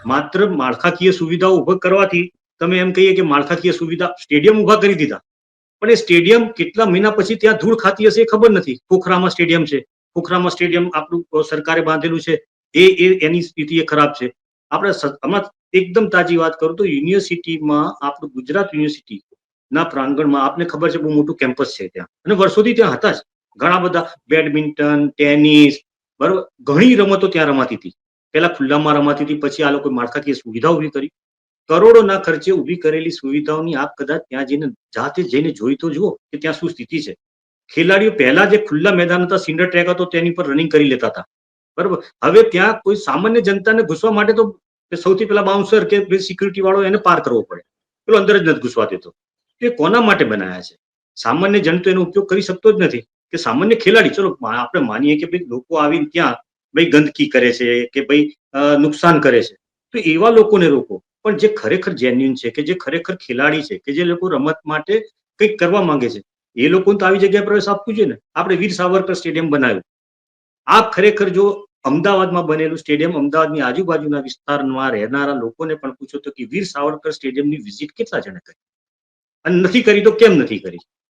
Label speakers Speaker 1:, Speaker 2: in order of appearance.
Speaker 1: માત્ર માળખાકીય સુવિધાઓ ઉભા કરવાથી તમે એમ કહીએ કે માળખાકીય સુવિધા સ્ટેડિયમ ઉભા કરી દીધા, પણ એ સ્ટેડિયમ કેટલા મહિના પછી ત્યાં ધૂળ ખાતી હશે એ ખબર નથી. ખોખરામાં સ્ટેડિયમ છે, ખોખરામાં સ્ટેડિયમ આપણું સરકારે બાંધેલું છે, એની સ્થિતિ એ ખરાબ છે. આપણે હમણાં એકદમ તાજી વાત કરું તો યુનિવર્સિટીમાં આપણું ગુજરાત યુનિવર્સિટી ના પ્રાંગણમાં આપને ખબર છે બહુ મોટું કેમ્પસ છે ત્યાં, અને વર્ષોથી ત્યાં હતા જ ઘણા બધા બેડમિન્ટન, ટેનિસ, બરોબર, ઘણી રમતો ત્યાં રમાતી હતી. પેલા ખુલ્લામાં રમાતી હતી, પછી આ લોકો માળખાકીય સુવિધા ઉભી કરી. કરોડોના ખર્ચે ઉભી કરેલી સુવિધાઓની આપ કદાચ ત્યાં જઈને જાતે જઈને જોઈ તો જુઓ કે ત્યાં શું સ્થિતિ છે. ખેલાડીઓ પહેલા જે ખુલ્લા મેદાન હતા, સિન્ડર ટ્રેક હતો, તેની પર રનિંગ કરી લેતા હતા, બરોબર. હવે ત્યાં કોઈ સામાન્ય જનતાને ઘૂસવા માટે તો સૌથી પહેલા બાઉન્સર કે સિક્યુરિટી વાળો એને પાર કરવો પડે, પેલો અંદર જ નથી ઘૂસવા દેતો. એ કોના માટે બનાયા છે? સામાન્ય જન તો એનો ઉપયોગ કરી શકતો જ નથી. કે સામાન્ય ખેલાડી, ચલો આપણે માનીએ કે ભાઈ લોકો આવીને ત્યાં ભાઈ ગંદકી કરે છે કે ભાઈ નુકસાન કરે છે, તો એવા લોકોને રોકો. પણ જે ખરેખર જેન્યુન છે, કે જે ખરેખર ખેલાડી છે, કે જે લોકો રમત માટે કંઈક કરવા માંગે છે, એ લોકોને તો આવી જગ્યાએ પ્રવેશ આપવું જોઈએ ને. આપણે વીર સાવરકર સ્ટેડિયમ બનાવ્યું. આ ખરેખર જો અમદાવાદમાં બનેલું સ્ટેડિયમ અમદાવાદની આજુબાજુના વિસ્તારમાં રહેનારા લોકોને પણ પૂછો તો કે વીર સાવરકર સ્ટેડિયમની વિઝિટ કેટલા જણે કરી, અને નથી કરી તો કેમ નથી કરી?